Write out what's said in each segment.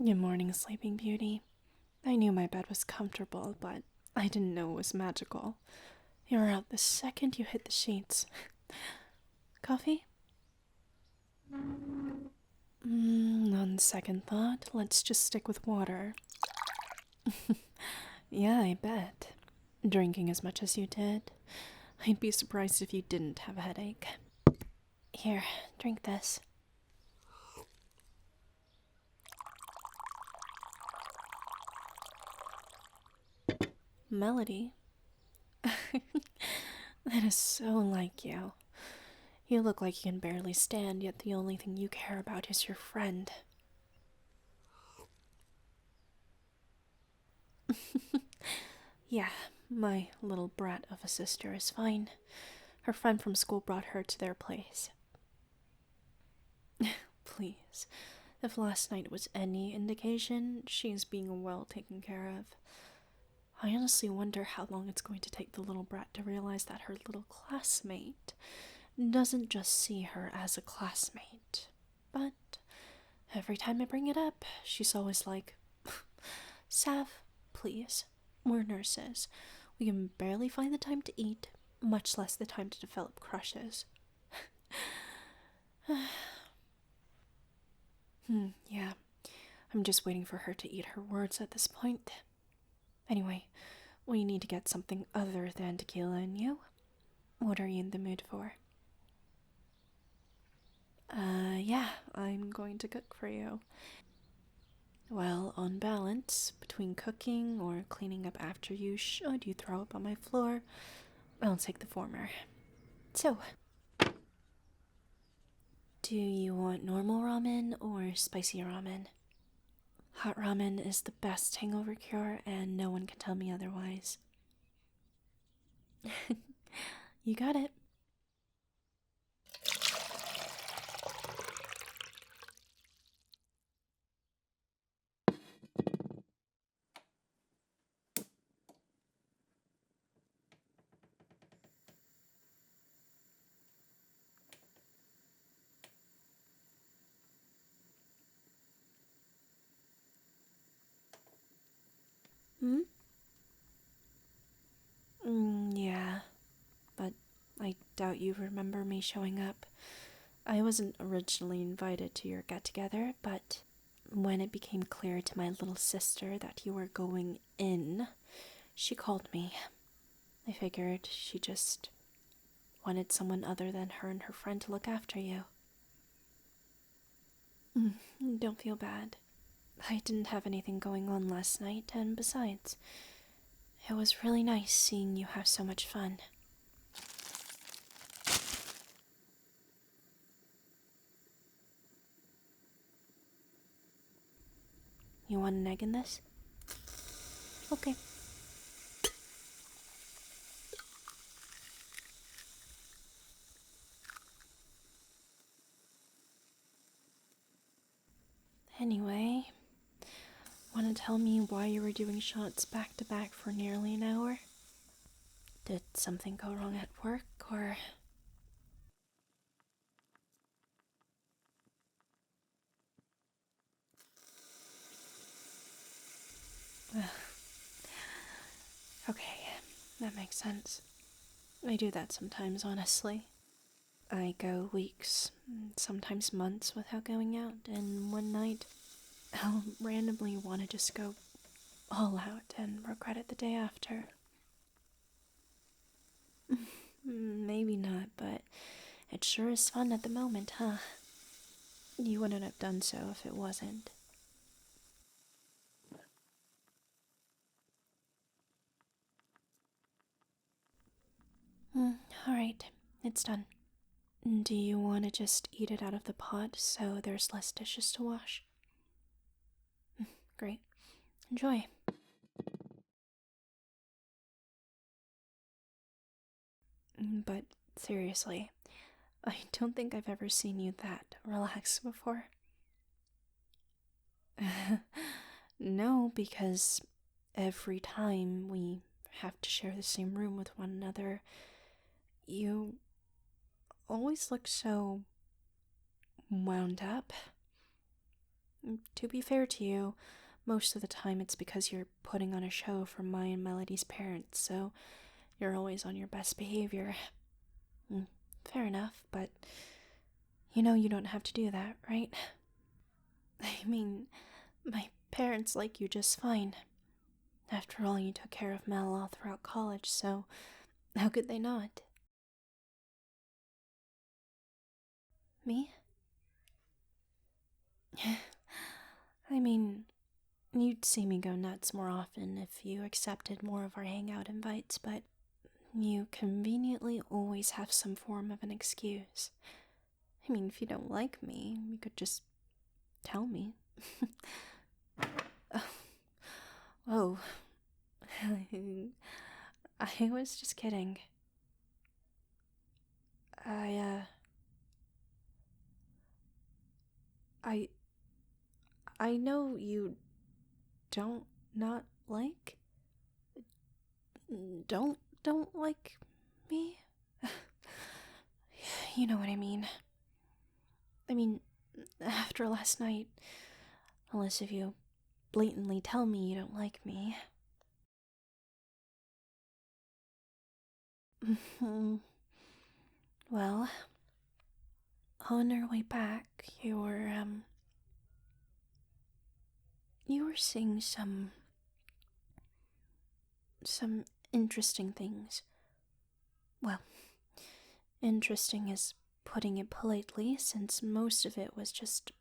Good morning, Sleeping Beauty. I knew my bed was comfortable, but I didn't know it was magical. You were out the second you hit the sheets. Coffee? On second thought, let's just stick with water. Yeah, I bet. Drinking as much as you did, I'd be surprised if you didn't have a headache. Here, drink this. Melody? That is so like you. You look like you can barely stand, yet the only thing you care about is your friend. Yeah, my little brat of a sister is fine. Her friend from school brought her to their place. Please, if last night was any indication, she is being well taken care of. I honestly wonder how long it's going to take the little brat to realize that her little classmate doesn't just see her as a classmate. But every time I bring it up, she's always like, Sav, please, we're nurses. We can barely find the time to eat, much less the time to develop crushes. Yeah, I'm just waiting for her to eat her words at this point. Anyway, we need to get something other than tequila in you. What are you in the mood for? Yeah, I'm going to cook for you. Well, on balance, between cooking or cleaning up after you should you throw up on my floor, I'll take the former. So, do you want normal ramen or spicy ramen? Hot ramen is the best hangover cure, and no one can tell me otherwise. You got it. Hmm? Yeah, but I doubt you remember me showing up. I wasn't originally invited to your get-together, but when it became clear to my little sister that you were going in, she called me. I figured she just wanted someone other than her and her friend to look after you. Don't feel bad. I didn't have anything going on last night, and besides, it was really nice seeing you have so much fun. You want an egg in this? Okay. Anyway, want to tell me why you were doing shots back to back for nearly an hour? Did something go wrong at work, or... Okay, that makes sense. I do that sometimes, honestly. I go weeks, sometimes months without going out, and one night I'll randomly want to just go all out and regret it the day after. Maybe not, but it sure is fun at the moment, huh? You wouldn't have done so if it wasn't. Alright, it's done. Do you want to just eat it out of the pot so there's less dishes to wash? Great. Enjoy. But seriously, I don't think I've ever seen you that relaxed before. No, because every time we have to share the same room with one another, you always look so wound up. To be fair to you, most of the time it's because you're putting on a show for my and Melody's parents, so you're always on your best behavior. Fair enough, but you know you don't have to do that, right? I mean, my parents like you just fine. After all, you took care of Mel all throughout college, so how could they not? Me? I mean, you'd see me go nuts more often if you accepted more of our hangout invites, but you conveniently always have some form of an excuse. I mean, if you don't like me, you could just tell me. Oh. I was just kidding. I I know you don't not like don't like me. You know what I mean. I mean, after last night, unless if you blatantly tell me you don't like me. Well, on our way back, you were seeing some interesting things. Well, interesting is putting it politely, since most of it was just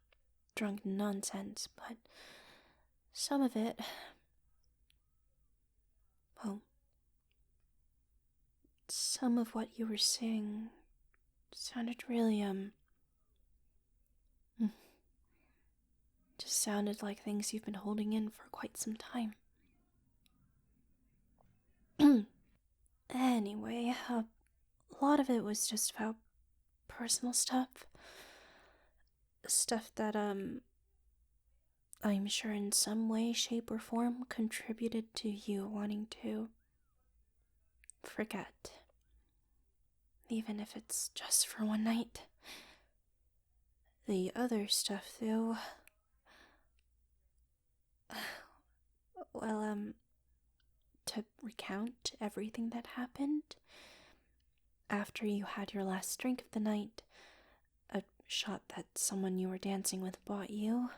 drunk nonsense, but some of it, well, some of what you were saying sounded really, just sounded like things you've been holding in for quite some time. Anyway, a lot of it was just about personal stuff. Stuff that, I'm sure in some way, shape, or form contributed to you wanting to forget. Even if it's just for one night. The other stuff, though, well, to recount everything that happened, after you had your last drink of the night, a shot that someone you were dancing with bought you,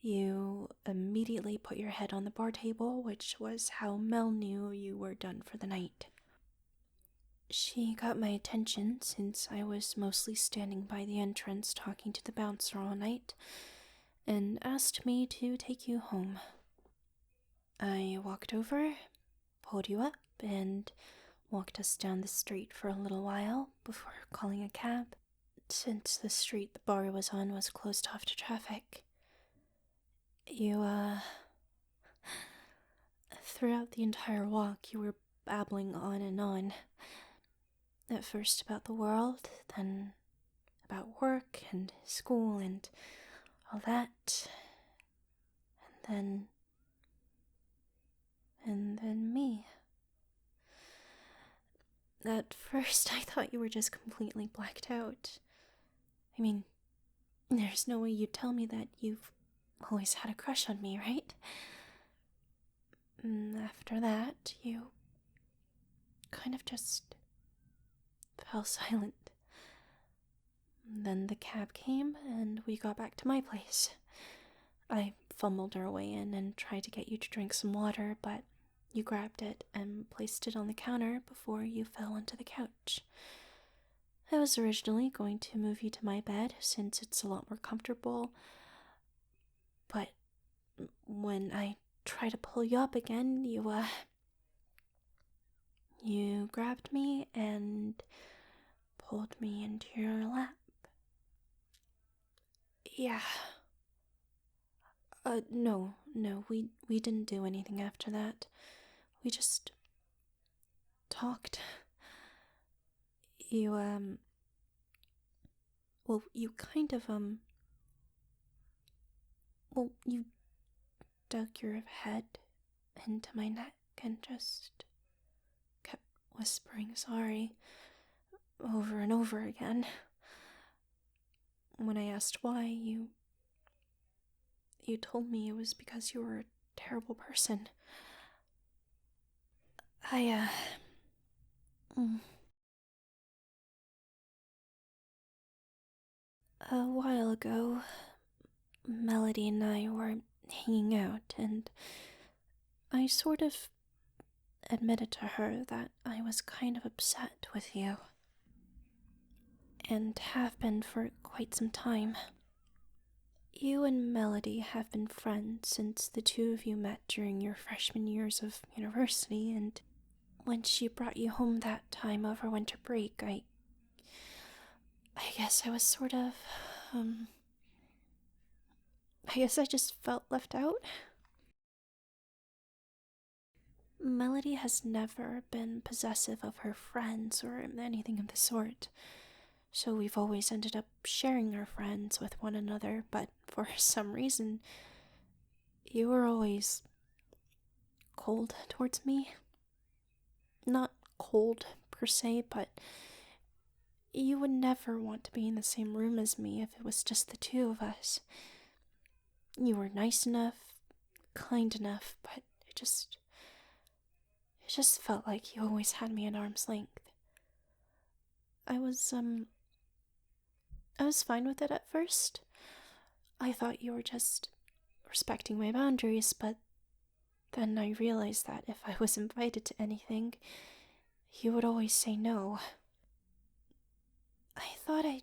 you immediately put your head on the bar table, which was how Mel knew you were done for the night. She got my attention since I was mostly standing by the entrance talking to the bouncer all night, and asked me to take you home. I walked over, pulled you up, and walked us down the street for a little while before calling a cab, since the street the bar was on was closed off to traffic. Throughout the entire walk, you were babbling on and on. At first about the world, then about work and school and all that, and then me. At first, I thought you were just completely blacked out. I mean, there's no way you'd tell me that you've always had a crush on me, right? After that, you kind of just fell silent. Then the cab came, and we got back to my place. I fumbled our way in and tried to get you to drink some water, but you grabbed it and placed it on the counter before you fell onto the couch. I was originally going to move you to my bed, since it's a lot more comfortable, but when I tried to pull you up again, you grabbed me and pulled me into your lap. Yeah. No, we didn't do anything after that. We just talked. You, well, you kind of, well, you dug your head into my neck and just kept whispering sorry over and over again. When I asked why, you you told me it was because you were a terrible person. I, mm, a while ago, Melody and I were hanging out, and I sort of admitted to her that I was kind of upset with you, and have been for quite some time. You and Melody have been friends since the two of you met during your freshman years of university, and when she brought you home that time over winter break, I guess I was sort of, I guess I just felt left out. Melody has never been possessive of her friends or anything of the sort, so we've always ended up sharing our friends with one another, but for some reason, you were always cold towards me. Not cold per se, but you would never want to be in the same room as me if it was just the two of us. You were nice enough, kind enough, but it just felt like you always had me at arm's length. I was fine with it at first. I thought you were just respecting my boundaries, but then I realized that if I was invited to anything, you would always say no. I thought I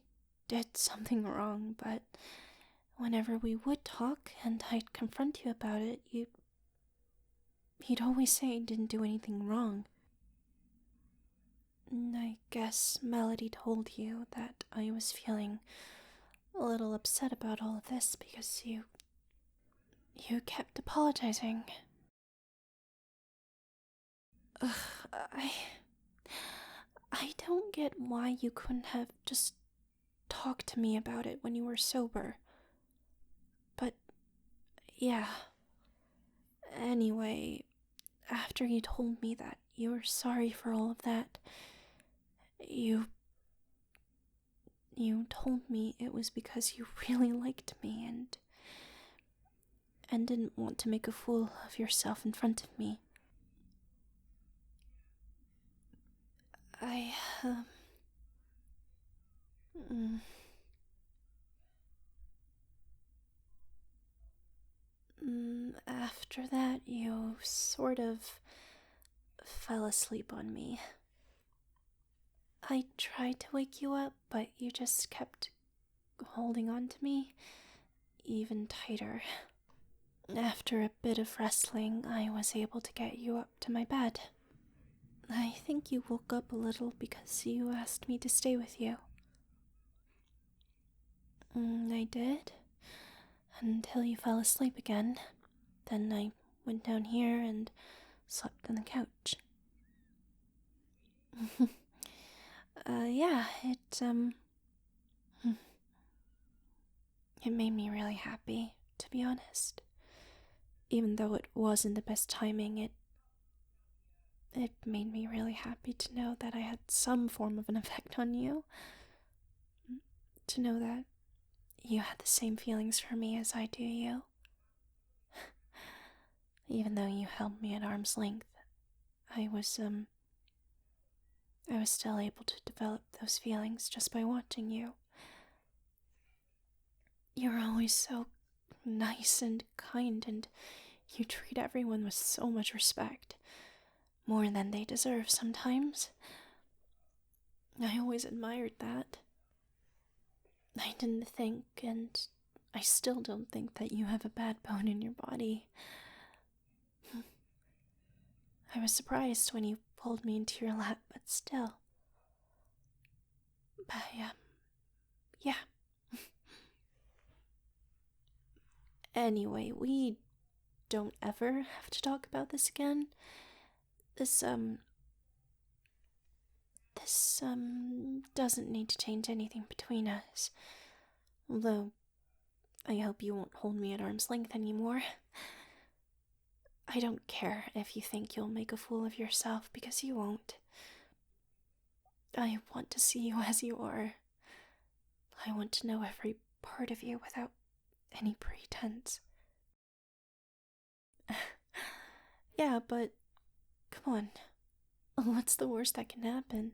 did something wrong, but whenever we would talk and I'd confront you about it, you'd always say I didn't do anything wrong. I guess Melody told you that I was feeling a little upset about all of this because you kept apologizing. Ugh, I don't get why you couldn't have just talked to me about it when you were sober. But, yeah. Anyway, after you told me that you were sorry for all of that, you told me it was because you really liked me and didn't want to make a fool of yourself in front of me. I, after that, you sort of fell asleep on me. I tried to wake you up, but you just kept holding on to me even tighter. After a bit of wrestling, I was able to get you up to my bed. I think you woke up a little because you asked me to stay with you. I did, until you fell asleep again. Then I went down here and slept on the couch. Yeah, it made me really happy, to be honest. Even though it wasn't the best timing, it made me really happy to know that I had some form of an effect on you. To know that you had the same feelings for me as I do you. Even though you held me at arm's length, I was still able to develop those feelings just by watching you. You're always so nice and kind, and you treat everyone with so much respect. More than they deserve sometimes. I always admired that. I didn't think, and I still don't think, that you have a bad bone in your body. I was surprised when you pulled me into your lap, but still. Yeah. Anyway, we don't ever have to talk about this again. This doesn't need to change anything between us. Although, I hope you won't hold me at arm's length anymore. I don't care if you think you'll make a fool of yourself, because you won't. I want to see you as you are. I want to know every part of you without any pretense. Yeah, but come on. What's the worst that can happen?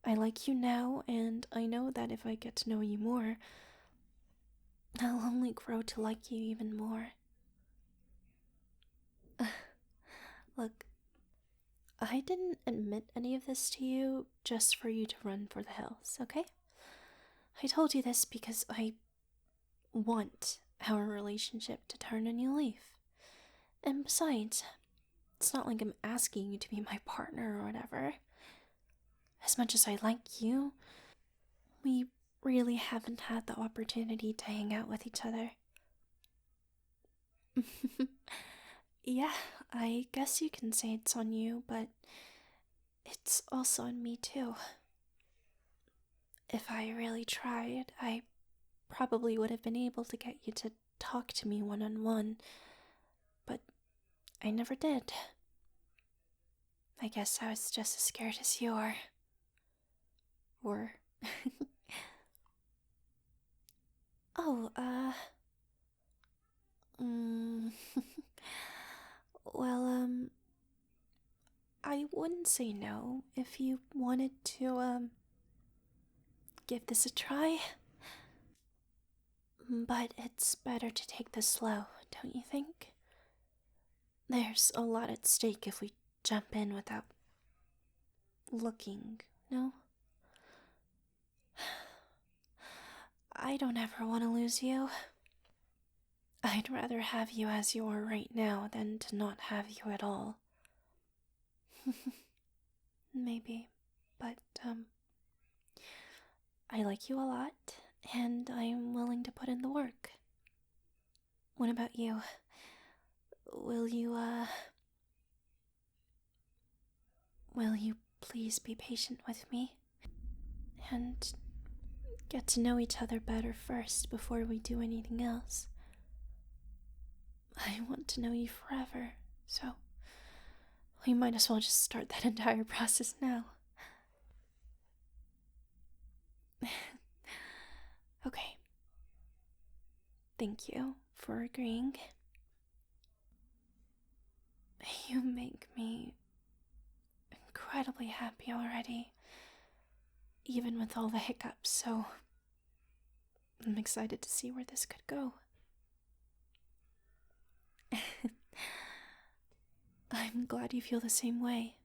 I like you now, and I know that if I get to know you more, I'll only grow to like you even more. Look, I didn't admit any of this to you just for you to run for the hills, okay? I told you this because I want our relationship to turn a new leaf. And besides, it's not like I'm asking you to be my partner or whatever. As much as I like you, we really haven't had the opportunity to hang out with each other. Yeah, I guess you can say it's on you, but it's also on me too. If I really tried, I probably would have been able to get you to talk to me one-on-one, but I never did. I guess I was just as scared as you are. Or... Oh, mm, well, I wouldn't say no if you wanted to, give this a try. But it's better to take this slow, don't you think? There's a lot at stake if we jump in without looking, no? I don't ever want to lose you. I'd rather have you as you are right now than to not have you at all. Maybe, but, I like you a lot, and I'm willing to put in the work. What about you? Will you, will you please be patient with me? And get to know each other better first before we do anything else. I want to know you forever, so we might as well just start that entire process now. Okay. Thank you for agreeing. You make me incredibly happy already, even with all the hiccups, so I'm excited to see where this could go. I'm glad you feel the same way.